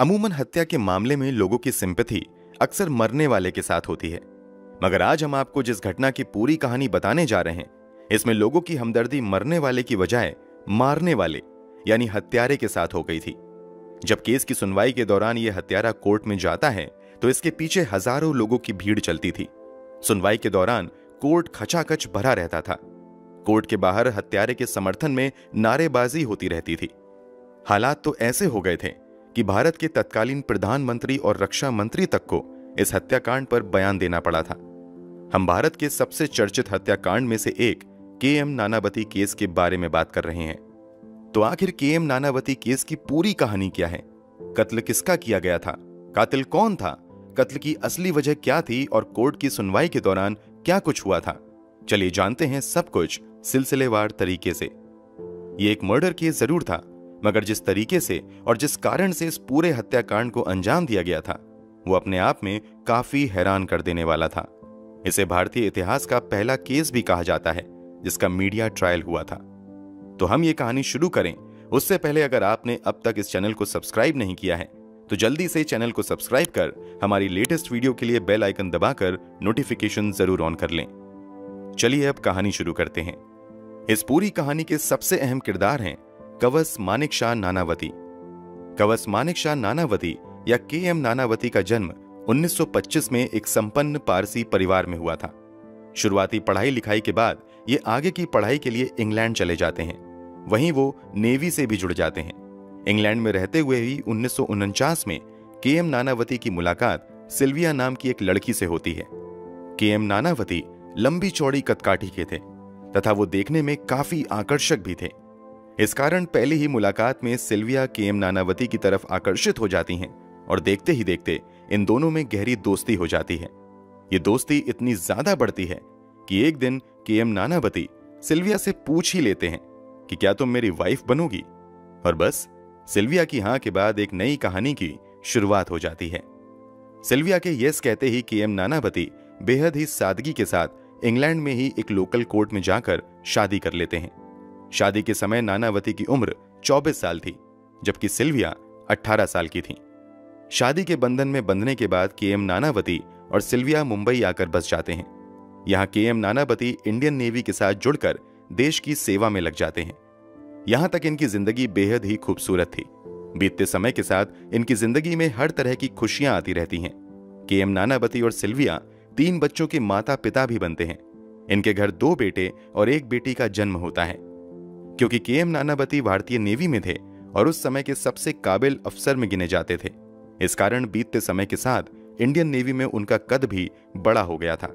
अमूमन हत्या के मामले में लोगों की सिंपैथी अक्सर मरने वाले के साथ होती है, मगर आज हम आपको जिस घटना की पूरी कहानी बताने जा रहे हैं, इसमें लोगों की हमदर्दी मरने वाले की बजाय मारने वाले यानी हत्यारे के साथ हो गई थी। जब केस की सुनवाई के दौरान यह हत्यारा कोर्ट में जाता है तो इसके पीछे हजारों लोगों की भीड़ चलती थी। सुनवाई के दौरान कोर्ट खचाखच भरा रहता था। कोर्ट के बाहर हत्यारे के समर्थन में नारेबाजी होती रहती थी। हालात तो ऐसे हो गए थे कि भारत के तत्कालीन प्रधानमंत्री और रक्षा मंत्री तक को इस हत्याकांड पर बयान देना पड़ा था। हम भारत के सबसे चर्चित हत्याकांड में से एक के.एम. नानावती केस के बारे में बात कर रहे हैं। तो आखिर के.एम. नानावती केस की पूरी कहानी क्या है? कत्ल किसका किया गया था? कातिल कौन था? कत्ल की असली वजह क्या थी और कोर्ट की सुनवाई के दौरान क्या कुछ हुआ था? चलिए जानते हैं सब कुछ सिलसिलेवार तरीके से। यह एक मर्डर केस जरूर था, मगर जिस तरीके से और जिस कारण से इस पूरे हत्याकांड को अंजाम दिया गया था वो अपने आप में काफी हैरान कर देने वाला था। इसे भारतीय इतिहास का पहला केस भी कहा जाता है जिसका मीडिया ट्रायल हुआ था। तो हम ये कहानी शुरू करें उससे पहले अगर आपने अब तक इस चैनल को सब्सक्राइब नहीं किया है तो जल्दी से चैनल को सब्सक्राइब कर हमारी लेटेस्ट वीडियो के लिए बेल आइकन दबाकर नोटिफिकेशन जरूर ऑन कर लें। चलिए अब कहानी शुरू करते हैं। इस पूरी कहानी के सबसे अहम किरदार हैं कवस मानेकशॉ नानावती। कवस मानेकशॉ नानावती या के.एम. नानावती का जन्म 1925 में एक संपन्न पारसी परिवार में हुआ था। शुरुआती पढ़ाई लिखाई के बाद ये आगे की पढ़ाई के लिए इंग्लैंड चले जाते हैं। वहीं वो नेवी से भी जुड़ जाते हैं। इंग्लैंड में रहते हुए ही 1949 में के.एम. नानावती की मुलाकात सिल्विया नाम की एक लड़की से होती है। के.एम. नानावती लंबी चौड़ी कदकाठी के थे तथा वो देखने में काफी आकर्षक भी थे। इस कारण पहली ही मुलाकात में सिल्विया के.एम. नानावती की तरफ आकर्षित हो जाती हैं और देखते ही देखते इन दोनों में गहरी दोस्ती हो जाती है। ये दोस्ती इतनी ज्यादा बढ़ती है कि एक दिन के.एम. नानावती सिल्विया से पूछ ही लेते हैं कि क्या तुम मेरी वाइफ बनोगी? और बस सिल्विया की हां के बाद एक नई कहानी की शुरुआत हो जाती है। सिल्विया के यस कहते ही के.एम. नानावती बेहद ही सादगी के साथ इंग्लैंड में ही एक लोकल कोर्ट में जाकर शादी कर लेते हैं। शादी के समय नानावती की उम्र 24 साल थी जबकि सिल्विया 18 साल की थी। शादी के बंधन में बंधने के बाद के.एम. नानावती और सिल्विया मुंबई आकर बस जाते हैं। यहां के.एम. नानावती इंडियन नेवी के साथ जुड़कर देश की सेवा में लग जाते हैं। यहां तक इनकी जिंदगी बेहद ही खूबसूरत थी। बीतते समय के साथ इनकी जिंदगी में हर तरह की खुशियां आती रहती हैं। के.एम. नानावती और सिल्विया 3 बच्चों के माता पिता भी बनते हैं। इनके घर 2 बेटे और 1 बेटी का जन्म होता है। क्योंकि के.एम. नानावती भारतीय नेवी में थे और उस समय के सबसे काबिल अफसर में गिने जाते थे, इस कारण बीतते समय के साथ इंडियन नेवी में उनका कद भी बड़ा हो गया था।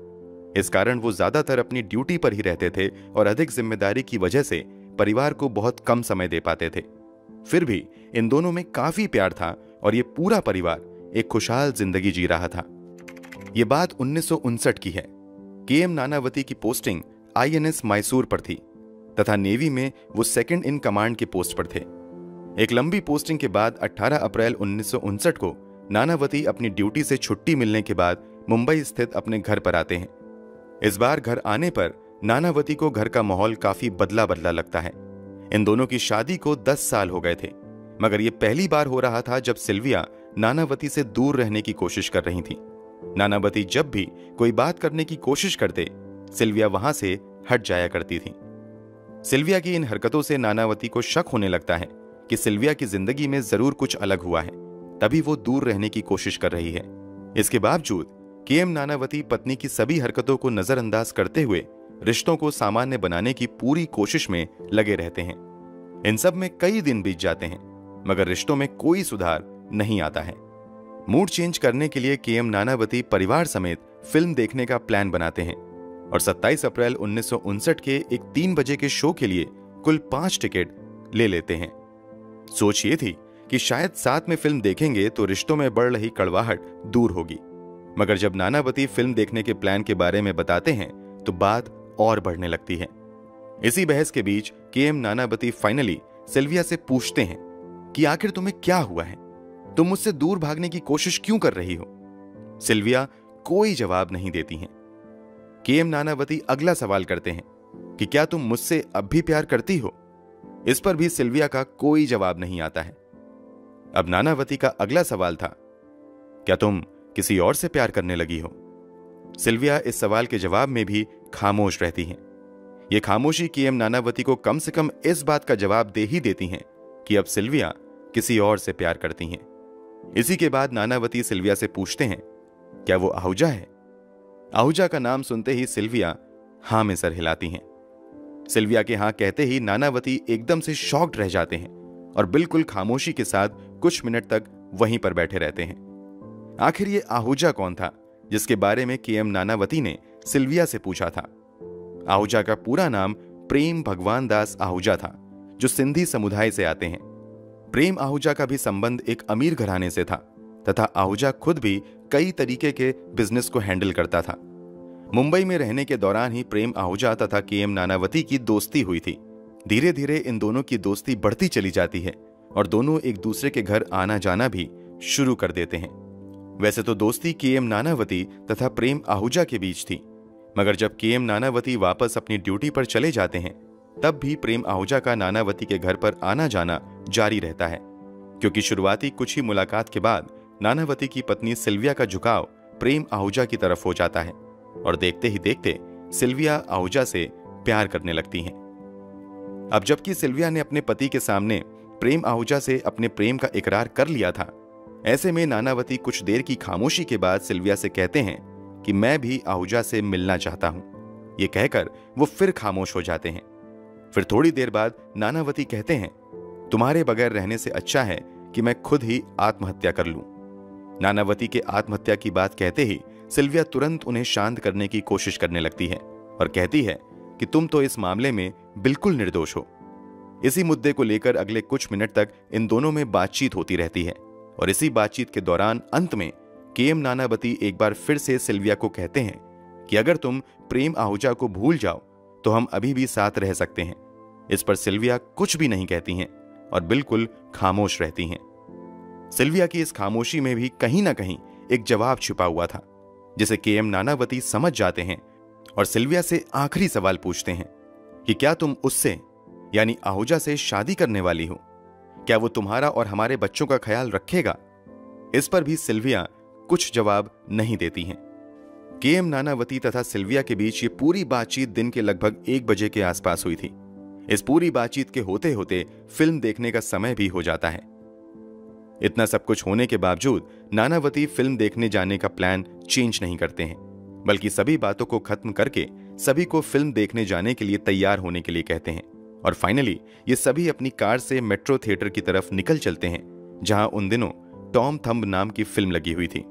इस कारण वो ज्यादातर अपनी ड्यूटी पर ही रहते थे और अधिक जिम्मेदारी की वजह से परिवार को बहुत कम समय दे पाते थे। फिर भी इन दोनों में काफी प्यार था और ये पूरा परिवार एक खुशहाल जिंदगी जी रहा था। ये बात 1959 की है। के.एम. नानावती की पोस्टिंग INS मैसूर पर थी तथा नेवी में वो सेकंड इन कमांड के पोस्ट पर थे। एक लंबी पोस्टिंग के बाद 18 अप्रैल 1959 को नानावती अपनी ड्यूटी से छुट्टी मिलने के बाद मुंबई स्थित अपने घर पर आते हैं। इस बार घर आने पर नानावती को घर का माहौल काफी बदला बदला लगता है। इन दोनों की शादी को 10 साल हो गए थे, मगर यह पहली बार हो रहा था जब सिल्विया नानावती से दूर रहने की कोशिश कर रही थी। नानावती जब भी कोई बात करने की कोशिश करते, सिल्विया वहां से हट जाया करती थी। सिल्विया की इन हरकतों से नानावती को शक होने लगता है कि सिल्विया की जिंदगी में जरूर कुछ अलग हुआ है, तभी वो दूर रहने की कोशिश कर रही है। इसके बावजूद के.एम. नानावती पत्नी की सभी हरकतों को नजरअंदाज करते हुए रिश्तों को सामान्य बनाने की पूरी कोशिश में लगे रहते हैं। इन सब में कई दिन बीत जाते हैं, मगर रिश्तों में कोई सुधार नहीं आता है। मूड चेंज करने के लिए के.एम. नानावती परिवार समेत फिल्म देखने का प्लान बनाते हैं और 27 अप्रैल 1959 के एक 3 बजे के शो के लिए कुल 5 टिकट ले लेते हैं। सोच ये थी कि शायद साथ में फिल्म देखेंगे तो रिश्तों में बढ़ रही कड़वाहट दूर होगी, मगर जब नानावती फिल्म देखने के प्लान के बारे में बताते हैं तो बात और बढ़ने लगती है। इसी बहस के बीच के.एम. नानावती फाइनली सिल्विया से पूछते हैं कि आखिर तुम्हें क्या हुआ है? तुम मुझसे दूर भागने की कोशिश क्यों कर रही हो? सिल्विया कोई जवाब नहीं देती हैं। के.एम. नानावती अगला सवाल करते हैं कि क्या तुम मुझसे अब भी प्यार करती हो? इस पर भी सिल्विया का कोई जवाब नहीं आता है। अब नानावती का अगला सवाल था, क्या तुम किसी और से प्यार करने लगी हो? सिल्विया इस सवाल के जवाब में भी खामोश रहती हैं। ये खामोशी केएम नानावती को कम से कम इस बात का जवाब दे ही देती हैं कि अब सिल्विया किसी और से प्यार करती हैं। इसी के बाद नानावती सिल्विया से पूछते हैं, क्या वो आहूजा है? आहूजा का नाम सुनते ही सिल्विया हां में सर हिलाती हैं। सिल्विया के हां कहते ही नानावती एकदम से शॉक्ड रह जाते हैं और बिल्कुल खामोशी के साथ कुछ मिनट तक वहीं पर बैठे रहते हैं। आखिर ये आहूजा कौन था जिसके बारे में केएम नानावती ने सिल्विया से पूछा था? आहूजा का पूरा नाम प्रेम भगवान दास आहूजा था, जो सिंधी समुदाय से आते हैं। प्रेम आहूजा का भी संबंध एक अमीर घराने से था तथा आहूजा खुद भी कई तरीके के बिजनेस को हैंडल करता था। मुंबई में रहने के दौरान ही प्रेम आहूजा तथा केएम नानावती की दोस्ती हुई थी। धीरे धीरे इन दोनों की दोस्ती बढ़ती चली जाती है और दोनों एक दूसरे के घर आना जाना भी शुरू कर देते हैं। वैसे तो दोस्ती केएम नानावती तथा प्रेम आहूजा के बीच थी, मगर जब केएम नानावती वापस अपनी ड्यूटी पर चले जाते हैं तब भी प्रेम आहूजा का नानावती के घर पर आना जाना जारी रहता है, क्योंकि शुरुआती कुछ ही मुलाकात के बाद नानावती की पत्नी सिल्विया का झुकाव प्रेम आहूजा की तरफ हो जाता है और देखते ही देखते सिल्विया आहूजा से प्यार करने लगती हैं। अब जबकि सिल्विया ने अपने पति के सामने प्रेम आहूजा से अपने प्रेम का इकरार कर लिया था, ऐसे में नानावती कुछ देर की खामोशी के बाद सिल्विया से कहते हैं कि मैं भी आहूजा से मिलना चाहता हूं। ये कहकर वो फिर खामोश हो जाते हैं। फिर थोड़ी देर बाद नानावती कहते हैं, तुम्हारे बगैर रहने से अच्छा है कि मैं खुद ही आत्महत्या कर लूं। नानावती के आत्महत्या की बात कहते ही सिल्विया तुरंत उन्हें शांत करने की कोशिश करने लगती है और कहती है कि तुम तो इस मामले में बिल्कुल निर्दोष हो। इसी मुद्दे को लेकर अगले कुछ मिनट तक इन दोनों में बातचीत होती रहती है और इसी बातचीत के दौरान अंत में केएम नानावती एक बार फिर से सिल्विया को कहते हैं कि अगर तुम प्रेम आहूजा को भूल जाओ तो हम अभी भी साथ रह सकते हैं। इस पर सिल्विया कुछ भी नहीं कहती हैं और बिल्कुल खामोश रहती हैं। सिल्विया की इस खामोशी में भी कहीं ना कहीं एक जवाब छिपा हुआ था, जिसे केएम नानावती समझ जाते हैं और सिल्विया से आखिरी सवाल पूछते हैं कि क्या तुम उससे यानी आहूजा से शादी करने वाली हो? क्या वो तुम्हारा और हमारे बच्चों का ख्याल रखेगा? इस पर भी सिल्विया कुछ जवाब नहीं देती हैं। केएम नानावती तथा सिल्विया के बीच ये पूरी बातचीत दिन के लगभग 1 बजे के आसपास हुई थी। इस पूरी बातचीत के होते होते फिल्म देखने का समय भी हो जाता है। इतना सब कुछ होने के बावजूद नानावती फिल्म देखने जाने का प्लान चेंज नहीं करते हैं, बल्कि सभी बातों को खत्म करके सभी को फिल्म देखने जाने के लिए तैयार होने के लिए कहते हैं और फाइनली ये सभी अपनी कार से मेट्रो थिएटर की तरफ निकल चलते हैं, जहां उन दिनों टॉम थंब नाम की फिल्म लगी हुई थी।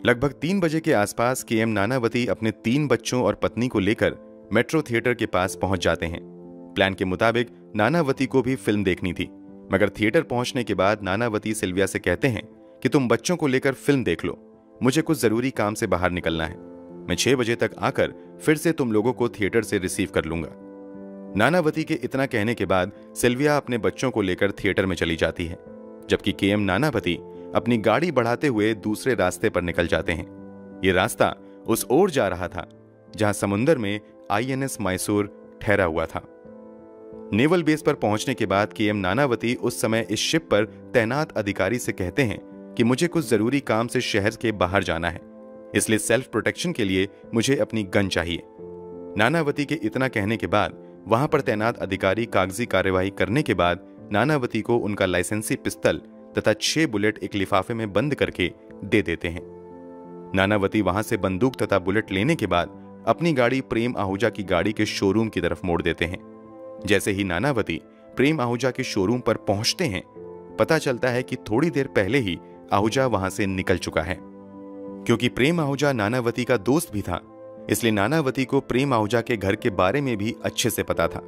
लगभग 3 बजे के आसपास केएम नानावती अपने 3 बच्चों और पत्नी को लेकर मेट्रो थिएटर के पास पहुंच जाते हैं। प्लान के मुताबिक नानावती को भी फिल्म देखनी थी, मगर थिएटर पहुंचने के बाद नानावती सिल्विया से कहते हैं कि तुम बच्चों को लेकर फिल्म देख लो, मुझे कुछ जरूरी काम से बाहर निकलना है। मैं 6 बजे तक आकर फिर से तुम लोगों को थिएटर से रिसीव कर लूंगा। नानावती के इतना कहने के बाद सिल्विया अपने बच्चों को लेकर थिएटर में चली जाती है, जबकि केएम नानावती अपनी गाड़ी बढ़ाते हुए दूसरे रास्ते पर निकल जाते हैं। ये रास्ता उस ओर जा रहा था जहां समुंदर में आईएनएस मैसूर ठहरा हुआ था। नेवल बेस पर पहुंचने के बाद केएम नानावती उस समय इस शिप पर तैनात अधिकारी से कहते हैं कि मुझे कुछ जरूरी काम से शहर के बाहर जाना है, इसलिए सेल्फ प्रोटेक्शन के लिए मुझे अपनी गन चाहिए। नानावती के इतना कहने के बाद वहां पर तैनात अधिकारी कागजी कार्यवाही करने के बाद नानावती को उनका लाइसेंसी पिस्तल तथा 6 बुलेट एक लिफाफे में बंद करके दे देते हैं। नानावती वहां से बंदूक तथा बुलेट लेने के बाद अपनी गाड़ी प्रेम आहूजा की गाड़ी के शोरूम की तरफ मोड़ देते हैं। जैसे ही नानावती प्रेम आहूजा के शोरूम पर पहुंचते हैं, पता चलता है कि थोड़ी देर पहले ही आहूजा वहां से निकल चुका है। क्योंकि प्रेम आहूजा नानावती का दोस्त भी था, इसलिए नानावती को प्रेम आहूजा के घर के बारे में भी अच्छे से पता था।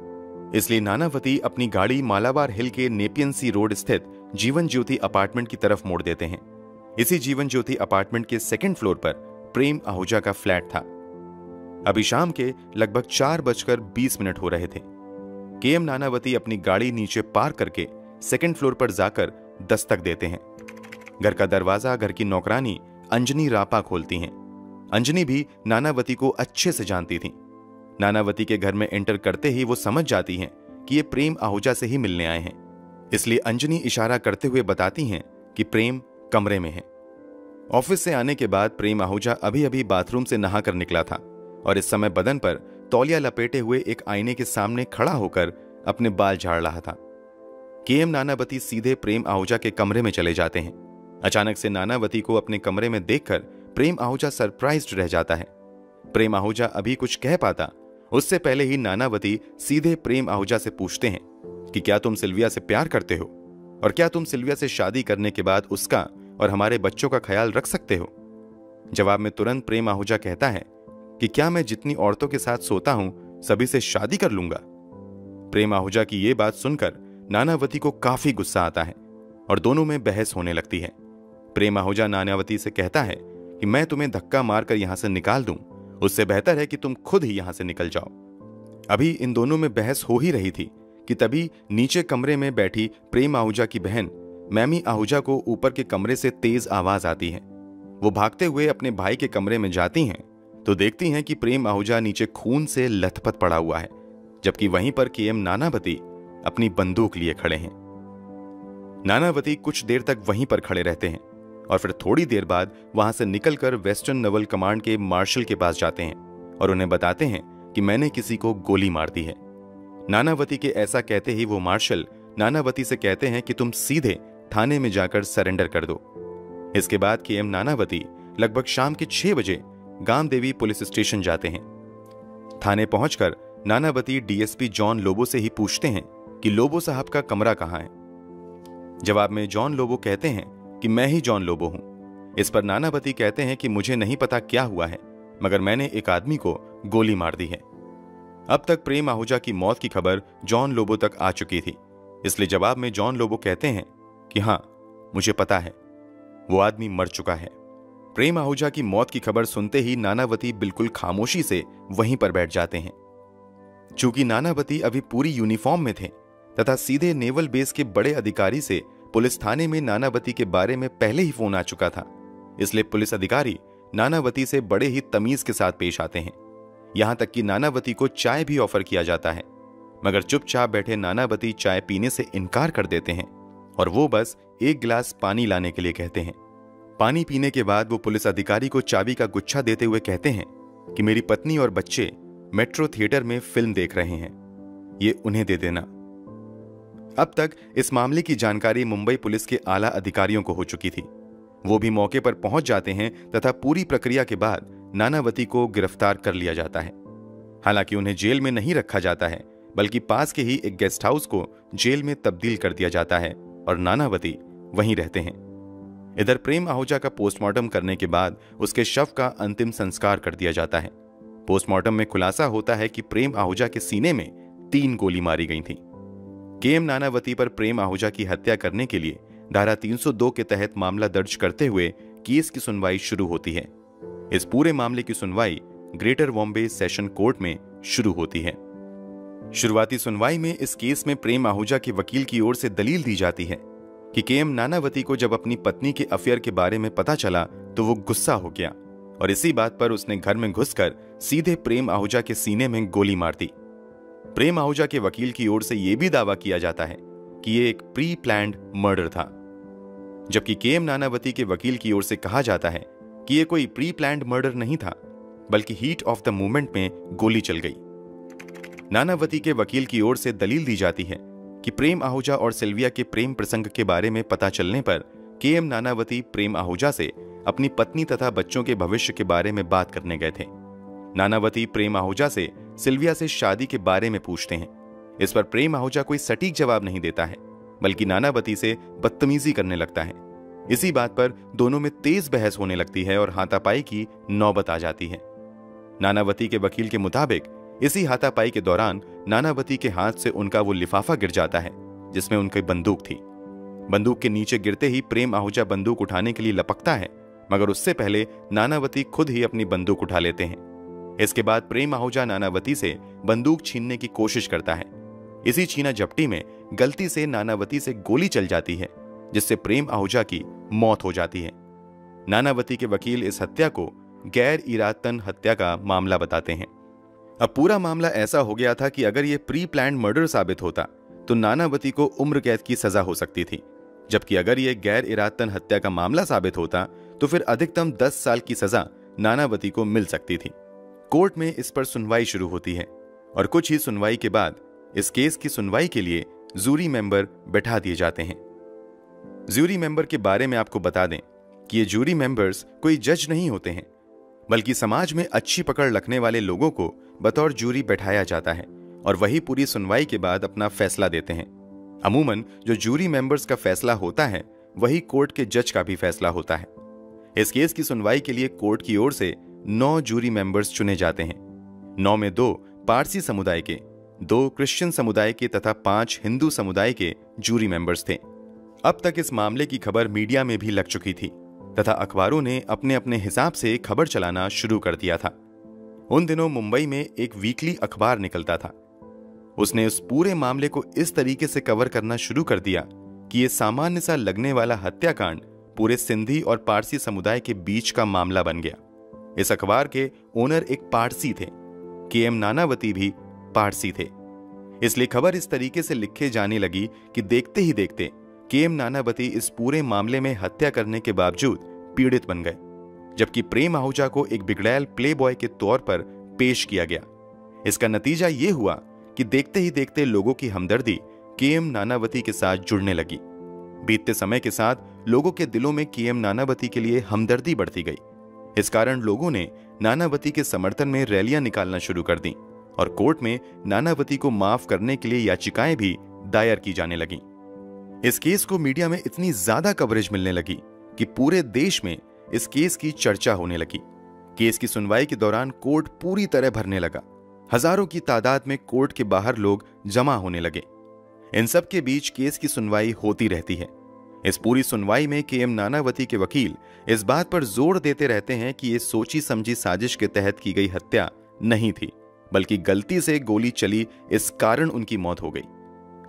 इसलिए नानावती अपनी गाड़ी मालाबार हिल के नेपियन सी रोड स्थित जीवन ज्योति अपार्टमेंट की तरफ मोड़ देते हैं। इसी जीवन ज्योति अपार्टमेंट के 2nd फ्लोर पर प्रेम आहूजा का फ्लैट था। अभी शाम के लगभग 4:20 हो रहे थे। केएम नानावती अपनी गाड़ी नीचे पार्क करके 2nd फ्लोर पर जाकर दस्तक देते हैं। घर का दरवाजा घर की नौकरानी अंजनी रापा खोलती हैं। अंजनी भी नानावती को अच्छे से जानती थी। नानावती के घर में एंटर करते ही वो समझ जाती हैं कि ये प्रेम आहूजा से ही मिलने आए हैं, इसलिए अंजनी इशारा करते हुए बताती हैं कि प्रेम कमरे में है। ऑफिस से आने के बाद प्रेम आहूजा अभी अभी बाथरूम से नहाकर निकला था और इस समय बदन पर तौलिया लपेटे हुए एक आईने के सामने खड़ा होकर अपने बाल झाड़ रहा था। केएम नानावती सीधे प्रेम आहूजा के कमरे में चले जाते हैं। अचानक से नानावती को अपने कमरे में देखकर प्रेम आहूजा सरप्राइज्ड रह जाता है। प्रेम आहूजा अभी कुछ कह पाता उससे पहले ही नानावती सीधे प्रेम आहूजा से पूछते हैं कि क्या तुम सिल्विया से प्यार करते हो और क्या तुम सिल्विया से शादी करने के बाद उसका और हमारे बच्चों का ख्याल रख सकते हो। जवाब में तुरंत प्रेम आहूजा कहता है कि क्या मैं जितनी औरतों के साथ सोता हूं सभी से शादी कर लूंगा। प्रेम आहूजा की यह बात सुनकर नानावती को काफी गुस्सा आता है और दोनों में बहस होने लगती है। प्रेम आहूजा नानावती से कहता है कि मैं तुम्हें धक्का मारकर यहां से निकाल दूं, उससे बेहतर है कि तुम खुद ही यहां से निकल जाओ। अभी इन दोनों में बहस हो ही रही थी कि तभी नीचे कमरे में बैठी प्रेम आहूजा की बहन मैमी आहूजा को ऊपर के कमरे से तेज आवाज आती है। वो भागते हुए अपने भाई के कमरे में जाती हैं तो देखती हैं कि प्रेम आहूजा नीचे खून से लथपथ पड़ा हुआ है, जबकि वहीं पर केएम नानावती अपनी बंदूक लिए खड़े हैं। नानावती कुछ देर तक वहीं पर खड़े रहते हैं और फिर थोड़ी देर बाद वहां से निकलकर वेस्टर्न नवल कमांड के मार्शल के पास जाते हैं और उन्हें बताते हैं कि मैंने किसी को गोली मार दी है। नानावती के ऐसा कहते ही वो मार्शल नानावती से कहते हैं कि तुम सीधे थाने में जाकर सरेंडर कर दो। इसके बाद केएम नानावती लगभग शाम के 6 बजे गामदेवी पुलिस स्टेशन जाते हैं। थाने पहुंचकर नानावती डीएसपी जॉन लोबो से ही पूछते हैं कि लोबो साहब का कमरा कहां है। जवाब में जॉन लोबो कहते हैं कि मैं ही जॉन लोबो हूं। इस पर नानावती कहते हैं कि मुझे नहीं पता क्या हुआ है, मगर मैंने एक आदमी को गोली मार दी है। अब तक प्रेम आहूजा की मौत की खबर जॉन लोबो तक आ चुकी थी, इसलिए जवाब में जॉन लोबो कहते हैं कि हां, मुझे पता है, वो आदमी मर चुका है। प्रेम आहूजा की मौत की खबर सुनते ही नानावती बिल्कुल खामोशी से वहीं पर बैठ जाते हैं। चूंकि नानावती अभी पूरी यूनिफॉर्म में थे तथा सीधे नेवल बेस के बड़े अधिकारी से पुलिस थाने में नानावती के बारे में पहले ही फोन आ चुका था, इसलिए पुलिस अधिकारी नानावती से बड़े ही तमीज के साथ पेश आते हैं। यहां तक कि नानावती को चाय भी ऑफर किया जाता है, मगर चुपचाप बैठे नानावती चाय पीने से इनकार कर देते हैं और वो बस एक गिलास पानी लाने के लिए कहते हैं। पानी पीने के बाद वो पुलिस अधिकारी को चाबी का गुच्छा देते हुए कहते हैं कि मेरी पत्नी और बच्चे मेट्रो थिएटर में फिल्म देख रहे हैं, ये उन्हें दे देना। अब तक इस मामले की जानकारी मुंबई पुलिस के आला अधिकारियों को हो चुकी थी। वो भी मौके पर पहुंच जाते हैं तथा पूरी प्रक्रिया के बाद नानावती को गिरफ्तार कर लिया जाता है। हालांकि उन्हें जेल में नहीं रखा जाता है, बल्कि पास के ही एक गेस्ट हाउस को जेल में तब्दील कर दिया जाता है और नानावती वहीं रहते हैं। इधर प्रेम आहूजा का पोस्टमार्टम करने के बाद उसके शव का अंतिम संस्कार कर दिया जाता है। पोस्टमार्टम में खुलासा होता है कि प्रेम आहूजा के सीने में 3 गोली मारी गई थी। केएम नानावती पर प्रेम आहूजा की हत्या करने के लिए धारा 302 के तहत मामला दर्ज करते हुए केस की सुनवाई शुरू होती है। इस पूरे मामले की सुनवाई ग्रेटर बॉम्बे सेशन कोर्ट में शुरू होती है। शुरुआती सुनवाई में इस केस में प्रेम आहूजा के वकील की ओर से दलील दी जाती है कि केएम नानावती को जब अपनी पत्नी के अफेयर के बारे में पता चला तो वो गुस्सा हो गया और इसी बात पर उसने घर में घुसकर सीधे प्रेम आहूजा के सीने में गोली मार दी। प्रेम आहूजा के वकील की ओर से यह भी दावा किया जाता है कि यह एक प्री प्लान्ड मर्डर था, जबकि केएम नानावती के वकील की ओर से कहा जाता है कि यह कोई प्री प्लान्ड मर्डर नहीं था, बल्कि हीट ऑफ द मोमेंट में गोली चल गई। नानावती के वकील की ओर से दलील दी जाती है कि प्रेम आहूजा और सिल्विया के प्रेम प्रसंग के बारे में पता चलने पर केएम नानावती प्रेम आहूजा से अपनी पत्नी तथा बच्चों के भविष्य के बारे में बात करने गए थे। नानावती प्रेम आहूजा से सिल्विया से शादी के बारे में पूछते हैं। इस पर प्रेम आहूजा कोई सटीक जवाब नहीं देता है, बल्कि नानावती से बदतमीजी करने लगता है। इसी बात पर दोनों में तेज बहस होने लगती है और हाथापाई की नौबत आ जाती है। नानावती के वकील के मुताबिक इसी हाथापाई के दौरान नानावती के हाथ से उनका वो लिफाफा गिर जाता है जिसमें उनकी बंदूक थी। बंदूक के नीचे गिरते ही प्रेम आहूजा बंदूक उठाने के लिए लपकता है, मगर उससे पहले नानावती खुद ही अपनी बंदूक उठा लेते हैं। इसके बाद प्रेम आहूजा नानावती से बंदूक छीनने की कोशिश करता है। इसी छीना झपटी में गलती से नानावती से गोली चल जाती है, जिससे प्रेम आहूजा की मौत हो जाती है। नानावती के वकील इस हत्या को गैर इरादतन हत्या का मामला बताते हैं। अब पूरा मामला ऐसा हो गया था कि अगर यह प्री प्लान्ड मर्डर साबित होता तो नानावती को उम्र कैद की सजा हो सकती थी, जबकि अगर यह गैर इरादतन हत्या का मामला साबित होता तो फिर अधिकतम 10 साल की सजा नानावती को मिल सकती थी। कोर्ट में इस पर सुनवाई शुरू होती है और कुछ ही सुनवाई के बाद इस केस की सुनवाई के लिए जूरी मेंबर बैठा दिए जाते हैं। जूरी मेंबर के बारे में आपको बता दें कि ये जूरी मेंबर्स कोई जज नहीं होते हैं, बल्कि समाज में अच्छी पकड़ रखने वाले लोगों को बतौर जूरी बैठाया जाता है और वही पूरी सुनवाई के बाद अपना फैसला देते हैं। अमूमन जो जूरी मेंबर्स का फैसला होता है वही कोर्ट के जज का भी फैसला होता है। इस केस की सुनवाई के लिए कोर्ट की ओर से 9 जूरी मेंबर्स चुने जाते हैं। 9 में 2 पारसी समुदाय के, 2 क्रिश्चियन समुदाय के तथा 5 हिंदू समुदाय के जूरी मेंबर्स थे। अब तक इस मामले की खबर मीडिया में भी लग चुकी थी तथा अखबारों ने अपने अपने हिसाब से खबर चलाना शुरू कर दिया था। उन दिनों मुंबई में एक वीकली अखबार निकलता था। उसने उस पूरे मामले को इस तरीके से कवर करना शुरू कर दिया कि यह सामान्य सा लगने वाला हत्याकांड पूरे सिंधी और पारसी समुदाय के बीच का मामला बन गया। इस अखबार के ओनर एक पारसी थे, के.एम. नानावती भी पारसी थे। इसलिए खबर इस तरीके से लिखे जाने लगी कि देखते ही देखते के.एम. नानावती इस पूरे मामले में हत्या करने के बावजूद पीड़ित बन गए, जबकि प्रेम आहूजा को एक बिगड़ैल प्लेबॉय के तौर पर पेश किया गया। इसका नतीजा यह हुआ कि देखते ही देखते लोगों की हमदर्दी के.एम. नानावती के साथ जुड़ने लगी। बीतते समय के साथ लोगों के दिलों में के.एम. नानावती के लिए हमदर्दी बढ़ती गई। इस कारण लोगों ने नानावती के समर्थन में रैलियां निकालना शुरू कर दी और कोर्ट में नानावती को माफ करने के लिए याचिकाएं भी दायर की जाने लगीं। इस केस को मीडिया में इतनी ज्यादा कवरेज मिलने लगी कि पूरे देश में इस केस की चर्चा होने लगी। केस की सुनवाई के दौरान कोर्ट पूरी तरह भरने लगा। हजारों की तादाद में कोर्ट के बाहर लोग जमा होने लगे। इन सब के बीच केस की सुनवाई होती रहती है। इस पूरी सुनवाई में के.एम. नानावती के वकील इस बात पर जोर देते रहते हैं कि यह सोची समझी साजिश के तहत की गई हत्या नहीं थी, बल्कि गलती से गोली चली, इस कारण उनकी मौत हो गई।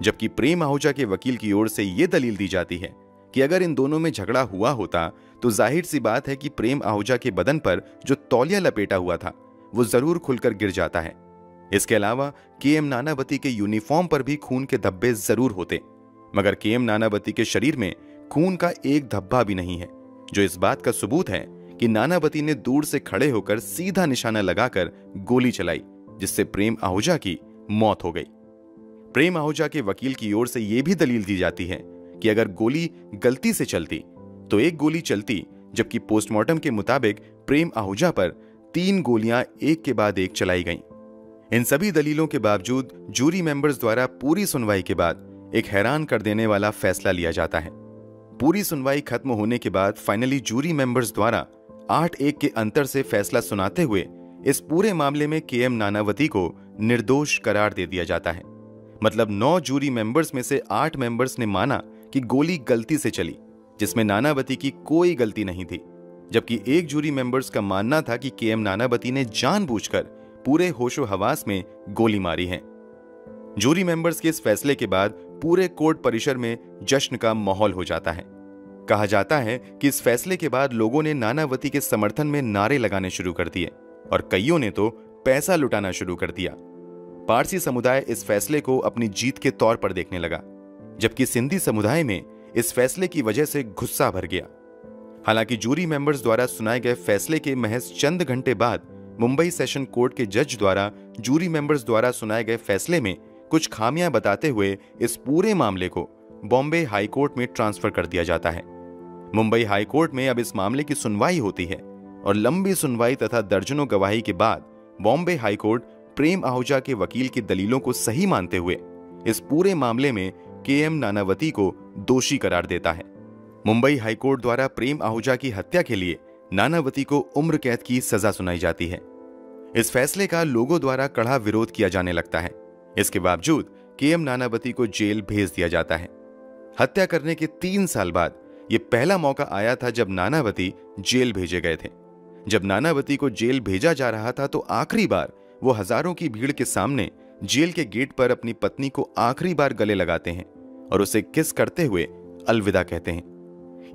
जबकि प्रेम आहूजा के वकील की ओर से यह दलील दी जाती है कि अगर इन दोनों में झगड़ा हुआ होता तो जाहिर सी बात है कि प्रेम आहूजा के बदन पर जो तौलिया लपेटा हुआ था वो जरूर खुलकर गिर जाता है। इसके अलावा के.एम. नानावती के यूनिफॉर्म पर भी खून के धब्बे जरूर होते, मगर के.एम. नानावती के शरीर में खून का एक धब्बा भी नहीं है, जो इस बात का सबूत है कि नानावती ने दूर से खड़े होकर सीधा निशाना लगाकर गोली चलाई, जिससे प्रेम आहूजा की मौत हो गई। प्रेम आहूजा के वकील की ओर से यह भी दलील दी जाती है कि अगर गोली गलती से चलती तो एक गोली चलती, जबकि पोस्टमार्टम के मुताबिक प्रेम आहूजा पर 3 गोलियां एक के बाद एक चलाई गईं। इन सभी दलीलों के बावजूद जूरी मेंबर्स द्वारा पूरी सुनवाई के बाद एक हैरान कर देने वाला फैसला लिया जाता है। पूरी सुनवाई खत्म होने के बाद फाइनली जूरी मेंबर्स द्वारा 8-1 के अंतर से फैसला सुनाते हुए इस पूरे मामले में के.एम. नानावती को निर्दोष करार दे दिया जाता है। मतलब 9 जूरी मेंबर्स में से 8 मेंबर्स ने माना कि गोली गलती से चली, जिसमें नानावती की कोई गलती नहीं थी, जबकि एक जूरी मेंबर्स का मानना था कि के.एम. नानावती ने जानबूझकर पूरे होशो हवास में गोली मारी है। जूरी मेंबर्स के इस फैसले के बाद पूरे कोर्ट परिसर में जश्न का माहौल हो जाता है। कहा जाता है कि इस फैसले के बाद लोगों ने नानावती के समर्थन में नारे लगाने शुरू कर दिए और कईयों ने तो पैसा लुटाना शुरू कर दिया। पारसी समुदाय इस फैसले को अपनी जीत के तौर पर देखने लगा, जबकि सिंधी समुदाय में इस फैसले की वजह से गुस्सा भर गया। हालांकि जूरी मेंबर्स द्वारा सुनाए गए फैसले के महज चंद घंटे बाद मुंबई सेशन कोर्ट के जज द्वारा जूरी मेंबर्स द्वारा सुनाए गए फैसले में कुछ खामियां बताते हुए इस पूरे मामले को बॉम्बे हाई कोर्ट में ट्रांसफर कर दिया जाता है। मुंबई हाई कोर्ट में अब इस मामले की सुनवाई होती है और लंबी सुनवाई तथा दर्जनों गवाही के बाद बॉम्बे हाई कोर्ट प्रेम आहूजा के वकील की दलीलों को सही मानते हुए इस पूरे मामले में के.एम. नानावती को दोषी करार देता है। मुंबई हाई कोर्ट द्वारा प्रेम आहूजा की हत्या के लिए नानावती को उम्र कैद की सजा सुनाई जाती है। इस फैसले का लोगों द्वारा कड़ा विरोध किया जाने लगता है। इसके बावजूद के.एम. नानावती को जेल भेज दिया जाता है। हत्या करने के 3 साल बाद यह पहला मौका आया था जब नानावती जेल भेजे गए थे। जब नानावती को जेल भेजा जा रहा था तो आखिरी बार वो हजारों की भीड़ के सामने जेल के गेट पर अपनी पत्नी को आखिरी बार गले लगाते हैं और उसे किस करते हुए अलविदा कहते हैं।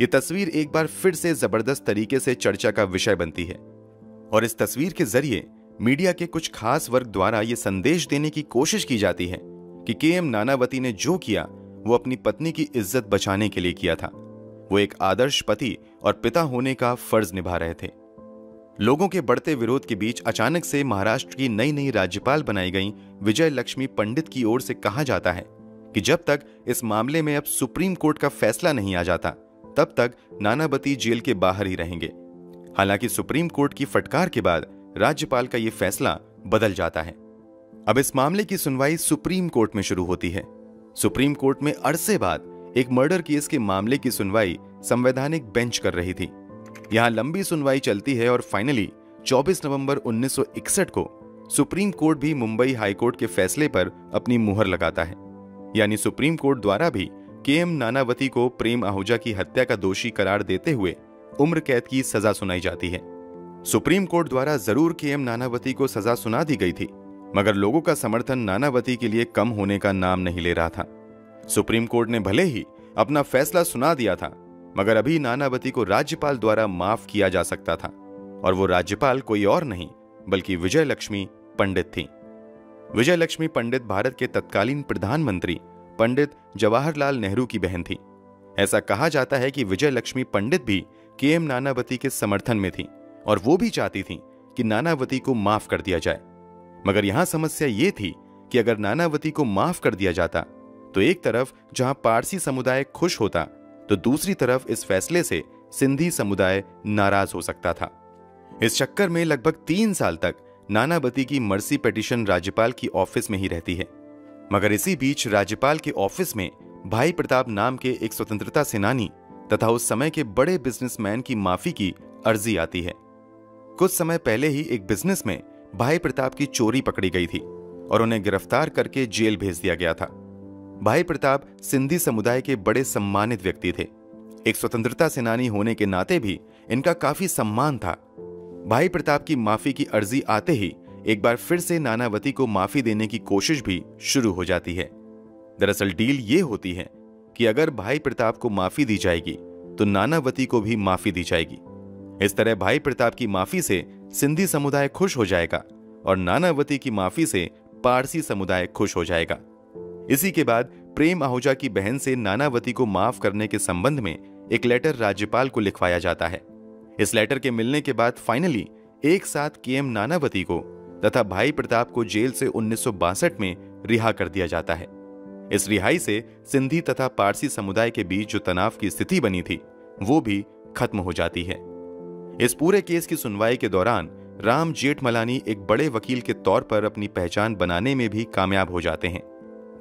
यह तस्वीर एक बार फिर से जबरदस्त तरीके से चर्चा का विषय बनती है और इस तस्वीर के जरिए मीडिया के कुछ खास वर्ग द्वारा यह संदेश देने की कोशिश की जाती है कि के.एम. नानावती ने जो किया वो अपनी पत्नी की इज्जत बचाने के लिए किया था। वो एक आदर्श पति और पिता होने का फर्ज निभा रहे थे। लोगों के बढ़ते विरोध के बीच अचानक से महाराष्ट्र की नई नई राज्यपाल बनाई गई विजय लक्ष्मी पंडित की ओर से कहा जाता है कि जब तक इस मामले में अब सुप्रीम कोर्ट का फैसला नहीं आ जाता, तब तक नानावती जेल के बाहर ही रहेंगे। हालांकि सुप्रीम कोर्ट की फटकार के बाद राज्यपाल का यह फैसला बदल जाता है। अब इस मामले की सुनवाई सुप्रीम कोर्ट में शुरू होती है। सुप्रीम कोर्ट में अरसे बाद एक मर्डर केस के मामले की सुनवाई संवैधानिक बेंच कर रही थी। यहां लंबी सुनवाई चलती है और फाइनली 24 नवंबर 1961 को सुप्रीम कोर्ट भी मुंबई हाईकोर्ट के फैसले पर अपनी मुहर लगाता है। यानी सुप्रीम कोर्ट द्वारा भी के.एम. नानावती को प्रेम आहूजा की हत्या का दोषी करार देते हुए उम्र कैद की सजा सुनाई जाती है। सुप्रीम कोर्ट द्वारा जरूर के.एम. नानावती को सजा सुना दी गई थी, मगर लोगों का समर्थन नानावती के लिए कम होने का नाम नहीं ले रहा था। सुप्रीम कोर्ट ने भले ही अपना फैसला सुना दिया था, मगर अभी नानावती को राज्यपाल द्वारा माफ किया जा सकता था, और वो राज्यपाल कोई और नहीं बल्कि विजय लक्ष्मी पंडित थी। विजय लक्ष्मी पंडित भारत के तत्कालीन प्रधानमंत्री पंडित जवाहरलाल नेहरू की बहन थी। ऐसा कहा जाता है कि विजय लक्ष्मी पंडित भी के.एम. नानावती के समर्थन में थी और वो भी चाहती थी कि नानावती को माफ कर दिया जाए। मगर यहां समस्या ये थी कि अगर नानावती को माफ कर दिया जाता तो एक तरफ जहां पारसी समुदाय खुश होता, तो दूसरी तरफ इस फैसले से सिंधी समुदाय नाराज हो सकता था। इस चक्कर में लगभग 3 साल तक नानावती की मर्सी पिटीशन राज्यपाल की ऑफिस में ही रहती है। मगर इसी बीच राज्यपाल के ऑफिस में भाई प्रताप नाम के एक स्वतंत्रता सेनानी तथा उस समय के बड़े बिजनेसमैन की माफी की अर्जी आती है। कुछ समय पहले ही एक बिजनेस में भाई प्रताप की चोरी पकड़ी गई थी और उन्हें गिरफ्तार करके जेल भेज दिया गया था। भाई प्रताप सिंधी समुदाय के बड़े सम्मानित व्यक्ति थे। एक स्वतंत्रता सेनानी होने के नाते भी इनका काफी सम्मान था। भाई प्रताप की माफी की अर्जी आते ही एक बार फिर से नानावती को माफी देने की कोशिश भी शुरू हो जाती है। दरअसल डील ये होती है कि अगर भाई प्रताप को माफी दी जाएगी तो नानावती को भी माफी दी जाएगी। इस तरह भाई प्रताप की माफी से सिंधी समुदाय खुश हो जाएगा और नानावती की माफी से पारसी समुदाय खुश हो जाएगा। इसी के बाद प्रेम आहूजा की बहन से नानावती को माफ करने के संबंध में एक लेटर राज्यपाल को लिखवाया जाता है। इस लेटर के मिलने के बाद फाइनली एक साथ के.एम. नानावती को तथा भाई प्रताप को जेल से 1962 में रिहा कर दिया जाता है। इस रिहाई से सिंधी तथा पारसी समुदाय के बीच जो तनाव की स्थिति बनी थी वो भी खत्म हो जाती है। इस पूरे केस की सुनवाई के दौरान राम जेठमलानी एक बड़े वकील के तौर पर अपनी पहचान बनाने में भी कामयाब हो जाते हैं।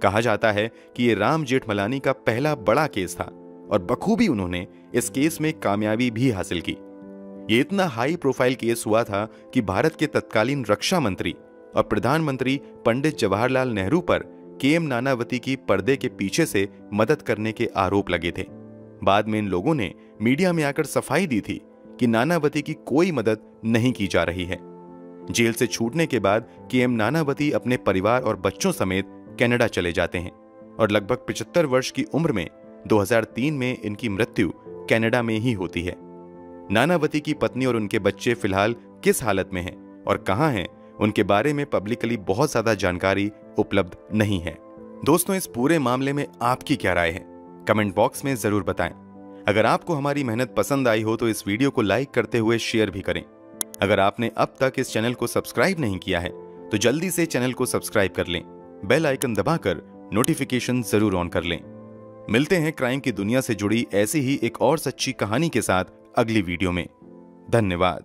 कहा जाता है कि ये राम जेठमलानी का पहला बड़ा केस था और बखूबी उन्होंने इस केस में कामयाबी भी हासिल की। ये इतना हाई प्रोफाइल केस हुआ था कि भारत के तत्कालीन रक्षा मंत्री और प्रधानमंत्री पंडित जवाहरलाल नेहरू पर के.एम. नानावती की पर्दे के पीछे से मदद करने के आरोप लगे थे। बाद में इन लोगों ने मीडिया में आकर सफाई दी थी कि नानावती की कोई मदद नहीं की जा रही है। जेल से छूटने के बाद के.एम. नानावती अपने परिवार और बच्चों समेत कनाडा चले जाते हैं और लगभग 75 वर्ष की उम्र में 2003 में इनकी मृत्यु कनाडा में ही होती है। नानावती की पत्नी और उनके बच्चे फिलहाल किस हालत में हैं और कहां हैं, उनके बारे में पब्लिकली बहुत ज्यादा जानकारी उपलब्ध नहीं है। दोस्तों, इस पूरे मामले में आपकी क्या राय है? कमेंट बॉक्स में जरूर बताएं। अगर आपको हमारी मेहनत पसंद आई हो तो इस वीडियो को लाइक करते हुए शेयर भी करें। अगर आपने अब तक इस चैनल को सब्सक्राइब नहीं किया है तो जल्दी से चैनल को सब्सक्राइब कर लें। बेल आइकन दबाकर नोटिफिकेशन जरूर ऑन कर लें। मिलते हैं क्राइम की दुनिया से जुड़ी ऐसी ही एक और सच्ची कहानी के साथ अगली वीडियो में। धन्यवाद।